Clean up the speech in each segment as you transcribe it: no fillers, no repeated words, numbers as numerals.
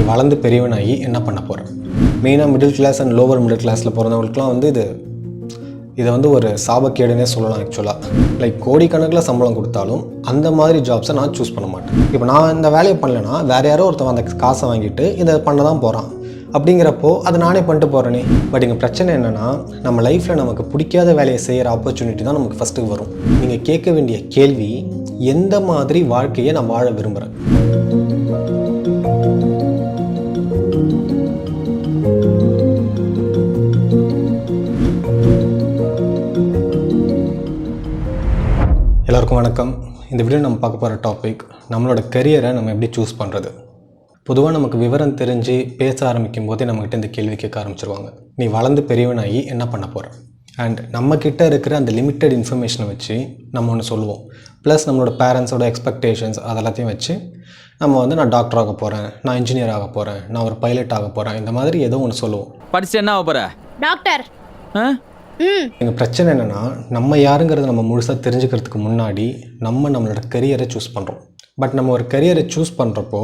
வளர்ந்து பெரியவனாகி என்ன பண்ண போகிறேன்? மெயினாக middle class and lower middle கிளாஸில் பிறந்தவங்களுக்குலாம் வந்து இதை வந்து ஒரு சாபக்கேடுனே சொல்லலாம். ஆக்சுவலாக லைக் கோடிக்கணக்கில் சம்பளம் கொடுத்தாலும் அந்த மாதிரி ஜாப்ஸை நான் சூஸ் பண்ண மாட்டேன். இப்போ நான் இந்த வேலையை பண்ணலைன்னா வேறு யாரோ ஒருத்தன் அந்த காசை வாங்கிட்டு இதை பண்ண தான் போகிறான். அப்படிங்கிறப்போ அதை நானே பண்ணிட்டு போகிறேனே. பட் இங்கே பிரச்சனை என்னென்னா, நம்ம லைஃப்பில் நமக்கு பிடிக்காத வேலையை செய்கிற ஆப்பர்ச்சுனிட்டி தான் நமக்கு ஃபஸ்ட்டு வரும். நீங்கள் கேட்க வேண்டிய கேள்வி, எந்த மாதிரி வாழ்க்கையை நான் வாழ விரும்புகிறேன்? எல்லாருக்கும் வணக்கம். இந்த வீடியோ நம்ம பார்க்க போகிற டாபிக், நம்மளோட கரியரை நம்ம எப்படி சூஸ் பண்ணுறது. பொதுவாக நமக்கு விவரம் தெரிஞ்சு பேச ஆரம்பிக்கும் போதே நம்மக்கிட்ட இந்த கேள்வி கேட்க ஆரம்பிச்சிருவாங்க. நீ வளர்ந்து பெரியவனாகி என்ன பண்ண போகிற? அண்ட் நம்மக்கிட்ட இருக்கிற அந்த லிமிட்டட் இன்ஃபர்மேஷனை வச்சு நம்ம ஒன்று சொல்லுவோம். ப்ளஸ் நம்மளோட பேரண்ட்ஸோட எக்ஸ்பெக்டேஷன்ஸ் அதெல்லாத்தையும் வச்சு நம்ம வந்து நான் டாக்டர் ஆக போகிறேன், நான் இன்ஜினியர் ஆக போகிறேன், நான் ஒரு பைலட் ஆக போகிறேன், இந்த மாதிரி ஏதோ ஒன்று சொல்லுவோம். படிச்சு என்ன ஆக போகிற? டாக்டர். எங்கள் பிரச்சனை என்னென்னா, நம்ம யாருங்கிறத நம்ம முழுசாக தெரிஞ்சுக்கிறதுக்கு முன்னாடி நம்மளோட கரியரை சூஸ் பண்ணுறோம். பட் நம்ம ஒரு கரியரை சூஸ் பண்ணுறப்போ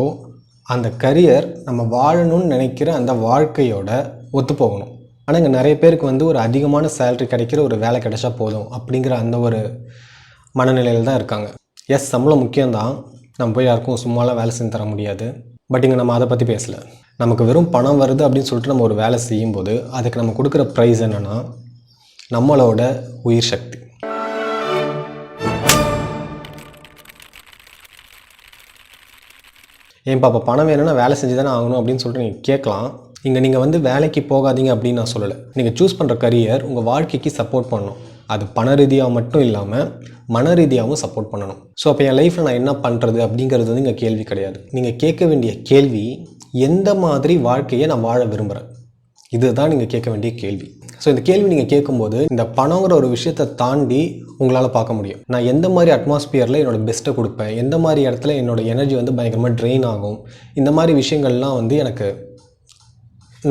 அந்த கரியர் நம்ம வாழணும்னு நினைக்கிற அந்த வாழ்க்கையோட ஒத்து போகணும். ஆனால் இங்கே நிறைய பேருக்கு வந்து ஒரு அதிகமான சேலரி கிடைக்கிற ஒரு வேலை கிடைச்சா போதும் அப்படிங்கிற அந்த ஒரு மனநிலையில் தான் இருக்காங்க. எஸ், சம்பளம் முக்கியம்தான், நம்ம போய் யாருக்கும் சும்மாலாம் வேலை செஞ்சு தர முடியாது. பட் இங்கே நம்ம அதை பற்றி பேசலை. நமக்கு வெறும் பணம் வருது அப்படின்னு சொல்லிட்டு நம்ம ஒரு வேலை செய்யும்போது அதுக்கு நம்ம கொடுக்குற ப்ரைஸ் என்னென்னா நம்மளோட உயிர் சக்தி. ஏன் பாப்பா பணம் வேணும்னா வேலை செஞ்சு தானே ஆகணும் அப்படின்னு சொல்லிட்டு நீங்கள் கேட்கலாம். இங்கே நீங்கள் வந்து வேலைக்கு போகாதீங்க அப்படின்னு நான் சொல்லலை. நீங்கள் சூஸ் பண்ணுற கரியர் உங்கள் வாழ்க்கைக்கு சப்போர்ட் பண்ணணும். அது பண ரீதியாக மட்டும் இல்லாமல் மன ரீதியாகவும் சப்போர்ட் பண்ணணும். ஸோ அப்போ என் லைஃப்பில் நான் என்ன பண்ணுறது அப்படிங்கிறது வந்து இங்கே கேள்வி கிடையாது. நீங்கள் கேட்க வேண்டிய கேள்வி, எந்த மாதிரி வாழ்க்கையை நான் வாழ விரும்புகிறேன், இதுதான் நீங்கள் கேட்க வேண்டிய கேள்வி. ஸோ இந்த கேள்வி நீங்கள் கேட்கும்போது இந்த பணங்கிற ஒரு விஷயத்தை தாண்டி உங்களால் பார்க்க முடியும். நான் எந்த மாதிரி அட்மாஸ்பியரில் என்னோடய பெஸ்ட்டை கொடுப்பேன், எந்த மாதிரி இடத்துல என்னோடய எனர்ஜி வந்து பயங்கரமாக ட்ரெயின் ஆகும், இந்த மாதிரி விஷயங்கள்லாம் வந்து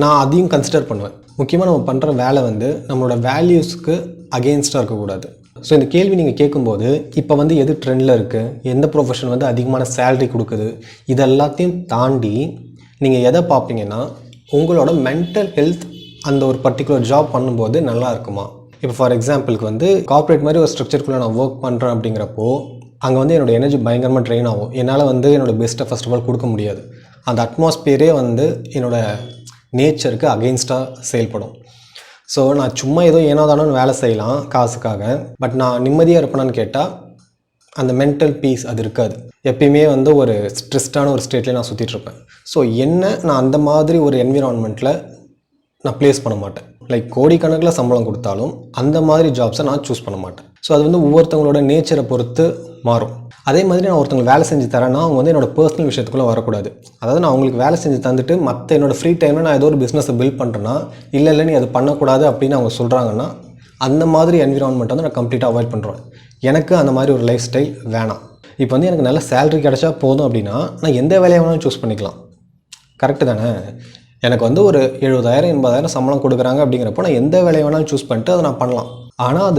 நான் அதையும் கன்சிடர் பண்ணுவேன். முக்கியமாக நம்ம பண்ணுற வேலை வந்து நம்மளோட வேல்யூஸ்க்கு அகெயின்ஸ்டாக இருக்கக்கூடாது. ஸோ இந்த கேள்வி நீங்கள் கேட்கும்போது இப்போ வந்து எது ட்ரெண்டில் இருக்குது, எந்த ப்ரொஃபஷன் வந்து அதிகமான சேலரி கொடுக்குது, இதெல்லாத்தையும் தாண்டி நீங்கள் எதை பார்ப்பீங்கன்னா உங்களோட மென்டல் ஹெல்த் அந்த ஒரு பர்டிகுலர் ஜாப் பண்ணும்போது நல்லா இருக்குமா. இப்போ ஃபார் எக்ஸாம்பிளுக்கு வந்து கார்ப்பரேட் மாதிரி ஒரு ஸ்ட்ரக்சருக்குள்ளே நான் ஒர்க் பண்ணுறேன் அப்படிங்கிறப்போ அங்கே வந்து என்னோடய எனர்ஜி பயங்கரமாக ட்ரெயின் ஆகும். என்னால் வந்து என்னோடய பெஸ்ட்டை ஃபர்ஸ்ட் ஆஃப் ஆல் கொடுக்க முடியாது. அந்த அட்மாஸ்பியரே வந்து என்னோடய நேச்சருக்கு அகெயின்ஸ்டாக செயல்படும். ஸோ நான் சும்மா ஏதோ ஏனோதானோன்னு வேலை செய்யலாம் காசுக்காக, பட் நான் நிம்மதியாக இருப்பேனான்னு கேட்டால் அந்த மென்டல் பீஸ் அது இருக்காது. எப்பயுமே வந்து ஒரு ஸ்ட்ரெஸ்டான ஒரு ஸ்டேட்லேயே நான் சுற்றிட்டுருப்பேன். ஸோ நான் அந்த மாதிரி ஒரு என்விரான்மெண்ட்டில் நான் ப்ளேஸ் பண்ண மாட்டேன். லைக் கோடிக்கணக்கில் சம்பளம் கொடுத்தாலும் அந்த மாதிரி ஜாப்ஸை நான் சூஸ் பண்ண மாட்டேன். ஸோ அது வந்து ஒவ்வொருத்தவங்களோட நேச்சரை பொறுத்து மாறும். அதே மாதிரி நான் ஒருத்தவங்களுக்கு வேலை செஞ்சு தரேன்னா அவங்க வந்து என்னோடய பர்சனல் விஷயத்துக்குள்ளே வரக்கூடாது. அதாவது நான் அவங்களுக்கு வேலை செஞ்சு தந்துட்டு மற்ற என்னோடய ஃப்ரீ டைமில் நான் ஏதோ ஒரு பிஸ்னஸை பில்ட் பண்ணுறேன்னா, இல்லை நீ அது பண்ணக்கூடாது அப்படின்னு அவங்க சொல்கிறாங்கன்னா, அந்த மாதிரி என்விரான்மெண்ட் வந்து நான் கம்ப்ளீட்டாக அவாய்ட் பண்ணுறேன். எனக்கு அந்த மாதிரி ஒரு லைஃப் ஸ்டைல் வேணாம். இப்போ வந்து எனக்கு நல்ல சேலரி கிடைச்சா போதும் அப்படின்னா நான் எந்த வேலையை வேணாலும் சூஸ் பண்ணிக்கலாம். கரெக்டு தானே? எனக்கு வந்து ஒரு 70,000 80,000 சம்பளம் கொடுக்குறாங்க அப்படிங்கிறப்போ நான் எந்த வேலையை வேணாலும் சூஸ் பண்ணிட்டு அதை நான் பண்ணலாம். ஆனால்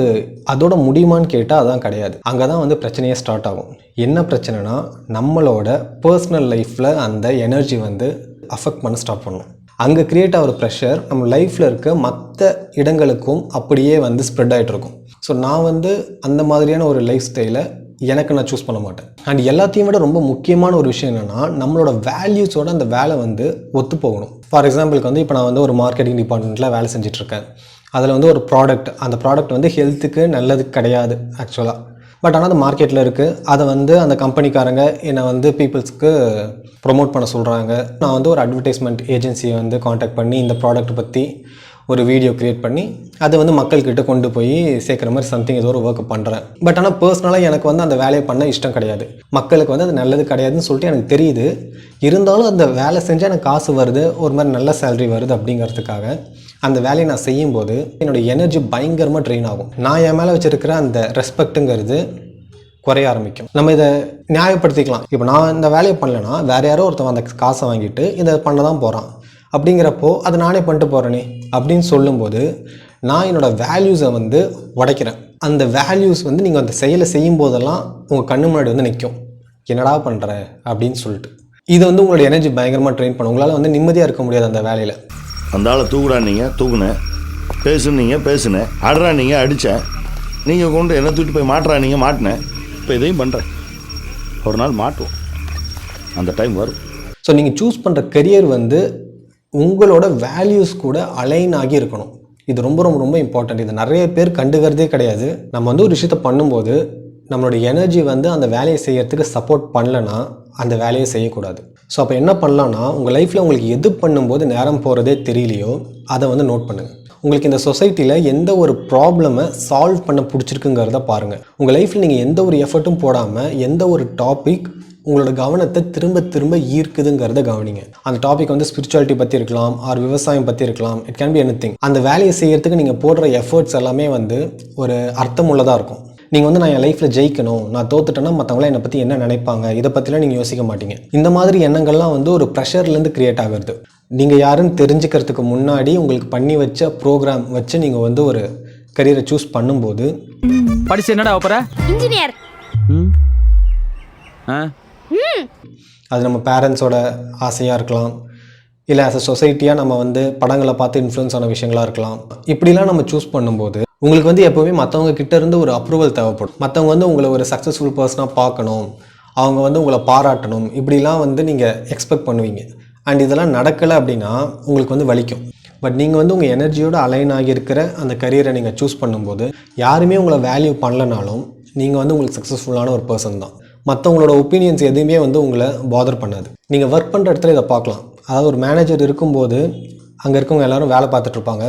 அதோட முடியுமான்னு கேட்டால் அதான் கிடையாது. அங்கே தான் வந்து பிரச்சனையே ஸ்டார்ட் ஆகும். என்ன பிரச்சனைனா, நம்மளோட பர்சனல் லைஃப்பில் அந்த எனர்ஜி வந்து அஃபெக்ட் பண்ண ஸ்டார்ட் பண்ணணும். அங்கே க்ரியேட் ஆகிற ப்ரெஷர் நம்ம லைஃப்பில் இருக்க மற்ற இடங்களுக்கும் அப்படியே வந்து ஸ்ப்ரெட் ஆகிட்டு இருக்கும். ஸோ நான் வந்து அந்த மாதிரியான ஒரு லைஃப் ஸ்டைலை எனக்கு நான் சூஸ் பண்ண மாட்டேன். அண்ட் எல்லாத்தையும் விட ரொம்ப முக்கியமான ஒரு விஷயம் என்னென்னா, நம்மளோட வேல்யூஸோட அந்த வேலை வந்து ஒத்து போகணும். ஃபார் எக்ஸாம்பிளுக்கு வந்து இப்போ நான் வந்து ஒரு மார்க்கெட்டிங் டிபார்ட்மெண்ட்டில் வேலை செஞ்சிட்ருக்கேன். அதில் வந்து ஒரு ப்ராடக்ட், அந்த ப்ராடக்ட் வந்து ஹெல்த்துக்கு நல்லது கிடையாது ஆக்சுவலாக. பட் ஆனால் அது மார்க்கெட்டில் இருக்குது. அதை வந்து அந்த கம்பெனிக்காரங்க என்னை வந்து பீப்புள்ஸ்க்கு ப்ரொமோட் பண்ண சொல்கிறாங்க. நான் வந்து ஒரு அட்வர்டைஸ்மெண்ட் ஏஜென்சியை வந்து காண்டாக்ட் பண்ணி இந்த ப்ராடக்ட் பற்றி ஒரு வீடியோ க்ரியேட் பண்ணி அதை வந்து மக்கள்கிட்ட கொண்டு போய் சேர்க்குற மாதிரி சம்திங் ஏதோ ஒரு ஒர்க் பண்ணுறேன். பட் ஆனால் பர்சனலாக எனக்கு வந்து அந்த வேலையை பண்ண இஷ்டம் கிடையாது. மக்களுக்கு வந்து அது நல்லது கிடையாதுன்னு சொல்லிட்டு எனக்கு தெரியுது. இருந்தாலும் அந்த வேலை செஞ்சால் எனக்கு காசு வருது, ஒரு மாதிரி நல்ல சேலரி வருது அப்படிங்கிறதுக்காக அந்த வேலையை நான் செய்யும்போது என்னோடய எனர்ஜி பயங்கரமாக ட்ரெயின் ஆகும். நான் என் மேலே வச்சுருக்கிற அந்த ரெஸ்பெக்ட்டுங்கிறது குறைய ஆரம்பிக்கும். நம்ம இதை நியாயப்படுத்திக்கலாம். இப்போ நான் இந்த வேலையை பண்ணலைன்னா வேறு யாரோ ஒருத்தன் அந்த காசை வாங்கிட்டு இதை பண்ண தான் போகிறான். அப்படிங்கிறப்போ அதை நானே பண்ணிட்டு போகிறேனே அப்படின்னு சொல்லும்போது நான் என்னோடய வேல்யூஸை வந்து உடைக்கிறேன். அந்த வேல்யூஸ் வந்து நீங்கள் அந்த செயலை செய்யும் போதெல்லாம் உங்கள் கண்ணு முன்னாடி வந்து நிற்கும். என்னடா பண்ணுற அப்படின்னு சொல்லிட்டு. இது வந்து உங்களோட எனர்ஜி பயங்கரமாக ட்ரெயின் பண்ணும். உங்களால் வந்து நிம்மதியாக இருக்க முடியாது அந்த வேலையில். அந்த ஆளை தூக்குறா நீங்கள் தூக்குனேன், பேசுனீங்க பேசுனேன், ஆடுறா நீங்கள் அடித்தேன், நீங்கள் கொண்டு என்ன தூக்கிட்டு போய் மாட்டுறா நீங்கள் மாட்டினேன், இப்போ இதையும் பண்ணுறேன். ஒரு நாள் மாட்டுவோம், அந்த டைம் வரும். ஸோ நீங்கள் சூஸ் பண்ணுற கெரியர் வந்து உங்களோட வேல்யூஸ் கூட அலைன் ஆகி இருக்கணும். இது ரொம்ப ரொம்ப ரொம்ப இம்பார்ட்டன்ட். இது நிறைய பேர் கண்டுக்கிறதே கிடையாது. நம்ம வந்து ஒரு விஷயத்தை பண்ணும்போது நம்மளோட எனர்ஜி வந்து அந்த வேலையை செய்யறதுக்கு சப்போர்ட் பண்ணலைன்னா அந்த வேலையை செய்யக்கூடாது. ஸோ அப்போ என்ன பண்ணலான்னா, உங்கள் லைஃப்பில் உங்களுக்கு எது பண்ணும்போது நேரம் போகிறதே தெரியலையோ அதை வந்து நோட் பண்ணுங்கள். உங்களுக்கு இந்த சொசைட்டியில் எந்த ஒரு ப்ராப்ளமை சால்வ் பண்ண பிடிச்சிருக்குங்கிறத பாருங்கள். உங்கள் லைஃப்பில் நீங்கள் எந்த ஒரு எஃபர்ட்டும் போடாமல் எந்த ஒரு டாபிக் உங்களோட கவனத்தை திரும்ப திரும்ப ஈர்க்குதுங்கிறத கவனிங்க. அந்த டாபிக் வந்து ஸ்பிரிச்சுவாலிட்டி பற்றி இருக்கலாம், ஆர் விவசாயம் பற்றி இருக்கலாம், இட் கேன் பி எனிதிங். அந்த வேலையை செய்யறதுக்கு நீங்கள் போடுற எஃபர்ட்ஸ் எல்லாமே வந்து ஒரு அர்த்தமுள்ளதாக இருக்கும். நீங்கள் வந்து நான் என் லைஃப்பில் ஜெயிக்கணும், நான் தோத்துட்டேன்னா மற்றவங்களாம் என்னை பற்றி என்ன நினைப்பாங்க, இதை பற்றிலாம் நீங்கள் யோசிக்க மாட்டீங்க. இந்த மாதிரி எண்ணங்கள்லாம் வந்து ஒரு ப்ரெஷர்லேருந்து கிரியேட் ஆகிறது. நீங்கள் யாருன்னு தெரிஞ்சுக்கிறதுக்கு முன்னாடி உங்களுக்கு பண்ணி வச்ச ப்ரோக்ராம் வச்சு நீங்கள் வந்து ஒரு கரியரை சூஸ் பண்ணும்போது படிச்சு என்னடா போற இன்ஜினியர், அது நம்ம பேரண்ட்ஸோட ஆசையாக இருக்கலாம், இல்லை ஆஸ் அ சொசைட்டியாக நம்ம வந்து படங்களை பார்த்து இன்ஃப்ளூயன்ஸ் ஆன விஷயங்களாக இருக்கலாம். இப்படிலாம் நம்ம சூஸ் பண்ணும்போது உங்களுக்கு வந்து எப்போவுமே மற்றவங்க கிட்ட இருந்து ஒரு அப்ரூவல் தேவைப்படும். மற்றவங்க வந்து உங்களை ஒரு சக்ஸஸ்ஃபுல் பர்சனாக பார்க்கணும், அவங்க வந்து உங்களை பாராட்டணும், இப்படிலாம் வந்து நீங்கள் எக்ஸ்பெக்ட் பண்ணுவீங்க. அண்ட் இதெல்லாம் நடக்கலை அப்படின்னா உங்களுக்கு வந்து வலிக்கும். பட் நீங்கள் வந்து உங்கள் எனர்ஜியோட அலைன் ஆகியிருக்கிற அந்த கரியரை நீங்கள் சூஸ் பண்ணும்போது யாருமே உங்களை வேல்யூ பண்ணலனாலும் நீங்கள் வந்து உங்களுக்கு சக்ஸஸ்ஃபுல்லான ஒரு பர்சன் தான். மற்றவங்களோட ஒப்பீனியன்ஸ் எதுவுமே வந்து உங்களை பாதர் பண்ணாது. நீங்கள் ஒர்க் பண்ணுற இடத்துல இதை பார்க்கலாம். அதாவது ஒரு மேனேஜர் இருக்கும்போது அங்கே இருக்கவங்க எல்லோரும் வேலை பார்த்துட்ருப்பாங்க.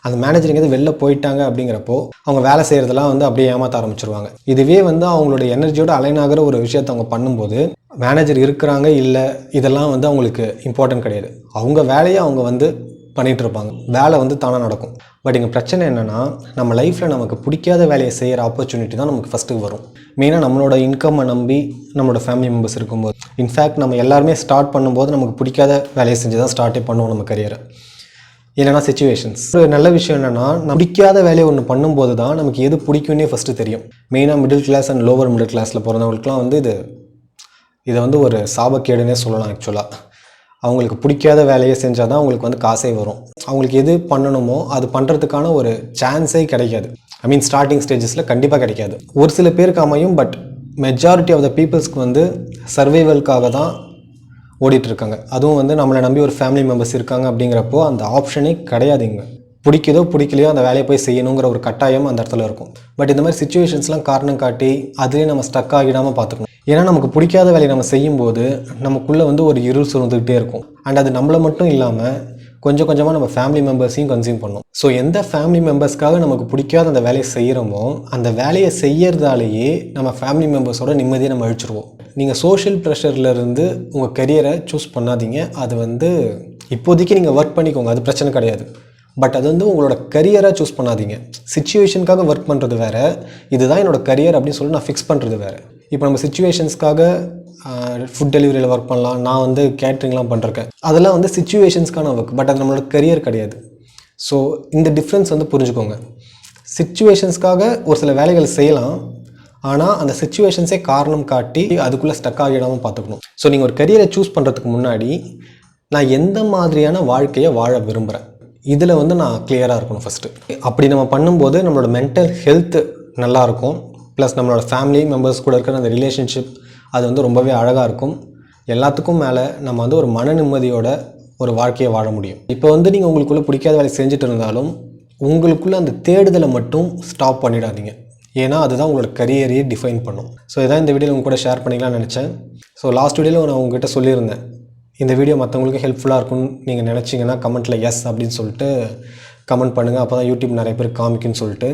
அந்த மேனேஜர் எங்கேயாவது வெளில போயிட்டாங்க அப்படிங்கிறப்போ அவங்க வேலை செய்கிறதெல்லாம் வந்து அப்படியே ஏமாற்ற ஆரம்பிச்சிருவாங்க. இதுவே வந்து அவங்களோட எனர்ஜியோட அலைன் ஆகிற ஒரு விஷயத்தை அவங்க பண்ணும்போது மேனேஜர் இருக்கிறாங்க இல்லை இதெல்லாம் வந்து அவங்களுக்கு இம்பார்ட்டன்ட் கிடையாது. அவங்க வேலையை அவங்க வந்து பண்ணிகிட்டு இருப்பாங்க, வேலை வந்து தானாக நடக்கும். பட் இங்கே பிரச்சனை என்னென்னா, நம்ம லைஃப்பில் நமக்கு பிடிக்காத வேலையை செய்கிற ஆப்பர்ச்சுனிட்டி தான் நமக்கு ஃபஸ்ட்டு வரும். மெயினாக நம்மளோட இன்கம்மை நம்பி நம்மளோட ஃபேமிலி மெம்பர்ஸ் இருக்கும்போது. இன்ஃபேக்ட் நம்ம எல்லாருமே ஸ்டார்ட் பண்ணும்போது நமக்கு பிடிக்காத வேலையை செஞ்சு தான் ஸ்டார்ட்டே பண்ணுவோம் நம்ம கரியரை. இல்லைனா சிச்சுவேஷன்ஸ். ஒரு நல்ல விஷயம் என்னென்னா, பிடிக்காத வேலையை ஒன்று பண்ணும்போது தான் நமக்கு எது பிடிக்குன்னே ஃபஸ்ட்டு தெரியும். மெயினாக middle class and lower middle கிளாஸில் பிறந்தவங்களுக்குலாம் வந்து இதை வந்து ஒரு சாபக்கேடுன்னே சொல்லலாம். ஆக்சுவலாக அவங்களுக்கு பிடிக்காத வேலையை செஞ்சால் தான் அவங்களுக்கு வந்து காசே வரும். அவங்களுக்கு எது பண்ணணுமோ அது பண்ணுறதுக்கான ஒரு சான்ஸே கிடைக்காது. ஐ மீன் ஸ்டார்டிங் ஸ்டேஜஸில் கண்டிப்பாக கிடைக்காது. ஒரு சில பேருக்கு அமையும், பட் மெஜாரிட்டி ஆஃப் த பீப்புள்ஸ்க்கு வந்து சர்வைவலுக்காக தான் ஓடிட்டுருக்காங்க. அதுவும் வந்து நம்மளை நம்பி ஒரு ஃபேமிலி மெம்பர்ஸ் இருக்காங்க அப்படிங்கிறப்போ அந்த ஆப்ஷனே கிடையாதுங்க. பிடிக்குதோ பிடிக்கலையோ அந்த வேலையை போய் செய்யணுங்கிற ஒரு கட்டாயம் அந்த இடத்துல இருக்கும். பட் இந்த மாதிரி சிச்சுவேஷன்ஸ்லாம் காரணம் காட்டி அதுலேயே நம்ம ஸ்டக் ஆகிடாமல் பார்த்துக்கணும். ஏன்னா நமக்கு பிடிக்காத வேலையை நம்ம செய்யும்போது நமக்குள்ளே வந்து ஒரு இருள் சுரந்துக்கிட்டே இருக்கும். அண்ட் அது நம்மளை மட்டும் இல்லாமல் கொஞ்சம் கொஞ்சமாக நம்ம ஃபேமிலி மெம்பர்ஸையும் கன்சியூம் பண்ணும். ஸோ எந்த ஃபேமிலி மெம்பர்ஸ்க்காக நமக்கு பிடிக்காத அந்த வேலையை செய்கிறோமோ அந்த வேலையை செய்யறதாலேயே நம்ம ஃபேமிலி மெம்பர்ஸோட நிம்மதியை நம்ம அழிச்சிருவோம். நீங்கள் சோஷியல் ப்ரெஷர்லேருந்து உங்கள் கரியரை சூஸ் பண்ணாதீங்க. அது வந்து இப்போதைக்கு நீங்கள் ஒர்க் பண்ணிக்கோங்க, அது பிரச்சனை கிடையாது. பட் அது வந்து உங்களோட கரியராக சூஸ் பண்ணாதீங்க. சிச்சுவேஷனுக்காக ஒர்க் பண்ணுறது வேறு, இதுதான் என்னோடய கரியர் அப்படின்னு சொல்லி நான் ஃபிக்ஸ் பண்ணுறது வேறு. இப்போ நம்ம சிச்சுவேஷன்ஸ்க்காக ஃபுட் டெலிவரியில் ஒர்க் பண்ணலாம், நான் வந்து கேட்ரிங்லாம் பண்ணுறேன், அதெல்லாம் வந்து சிச்சுவேஷன்ஸ்க்கான ஒர்க். பட் அது நம்மளோட கரியர் கிடையாது. ஸோ இந்த டிஃப்ரென்ஸ் வந்து புரிஞ்சுக்கோங்க. சிச்சுவேஷன்ஸ்க்காக ஒரு சில வேலைகள் செய்யலாம், ஆனால் அந்த சிச்சுவேஷன்ஸே காரணம் காட்டி அதுக்குள்ளே ஸ்டக் ஆகிடாமல் பார்த்துக்கணும். ஸோ நீங்கள் ஒரு கரியரை சூஸ் பண்ணுறதுக்கு முன்னாடி நான் எந்த மாதிரியான வாழ்க்கையை வாழ விரும்புகிறேன், இதில் வந்து நான் கிளியராக இருக்கணும் ஃபஸ்ட்டு. அப்படி நம்ம பண்ணும்போது நம்மளோட மென்டல் ஹெல்த்து நல்லாயிருக்கும். ப்ளஸ் நம்மளோட ஃபேமிலி மெம்பர்ஸ் கூட இருக்கிற அந்த ரிலேஷன்ஷிப் அது வந்து ரொம்பவே அழகாக இருக்கும். எல்லாத்துக்கும் மேலே நம்ம வந்து ஒரு மன நிம்மதியோட ஒரு வாழ்க்கையை வாழ முடியும். இப்போ வந்து நீங்கள் உங்களுக்குள்ளே பிடிக்காத வேலை செஞ்சுட்டு இருந்தாலும் உங்களுக்குள்ளே அந்த தேடுதலை மட்டும் ஸ்டாப் பண்ணிடாதீங்க. ஏன்னா அதுதான் உங்களோட கரியரையே டிஃபைன் பண்ணும். ஸோ இதான் இந்த வீடியோவில் உங்க கூட ஷேர் பண்ணிக்கலாம்னு நினச்சேன். ஸோ லாஸ்ட் வீடியோவில் நான் உங்ககிட்ட சொல்லியிருந்தேன், இந்த வீடியோ மற்றவங்களுக்கு ஹெல்ப்ஃபுல்லாக இருக்கும்னு நீங்கள் நினச்சிங்கன்னா கமெண்ட்டில் எஸ் அப்படின்னு சொல்லிட்டு கமெண்ட் பண்ணுங்கள். அப்போ தான் யூடியூப் நிறைய பேர் காமிக்குன்னு சொல்லிட்டு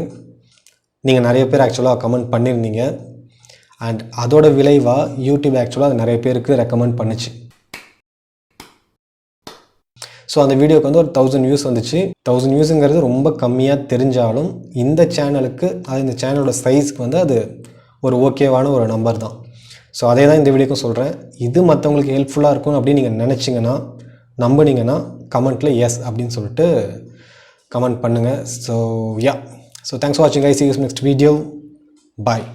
நீங்கள் நிறைய பேர் ஆக்சுவலாக கமெண்ட் பண்ணியிருந்தீங்க. அண்ட் அதோட விளைவாக யூடியூப் ஆக்சுவலாக அது நிறைய பேருக்கு ரெக்கமெண்ட் பண்ணுச்சு. ஸோ அந்த வீடியோக்கு வந்து ஒரு 1000 வியூஸ் வந்துச்சு. 1000 வியூஸுங்கிறது ரொம்ப கம்மியாக தெரிஞ்சாலும் இந்த சேனலுக்கு, அது இந்த சேனலோட சைஸ்க்கு வந்து அது ஒரு ஓகேவான ஒரு நம்பர் தான். ஸோ அதே தான் இந்த வீடியோக்கும் சொல்கிறேன். இது மற்றவங்களுக்கு ஹெல்ப்ஃபுல்லாக இருக்கும் அப்படின்னு நீங்கள் நினச்சிங்கன்னா, நம்பினீங்கன்னா கமெண்ட்டில் எஸ் அப்படின்னு சொல்லிட்டு கமெண்ட் பண்ணுங்கள். So yeah, so thanks for வாட்சிங் guys. See you next video. Bye.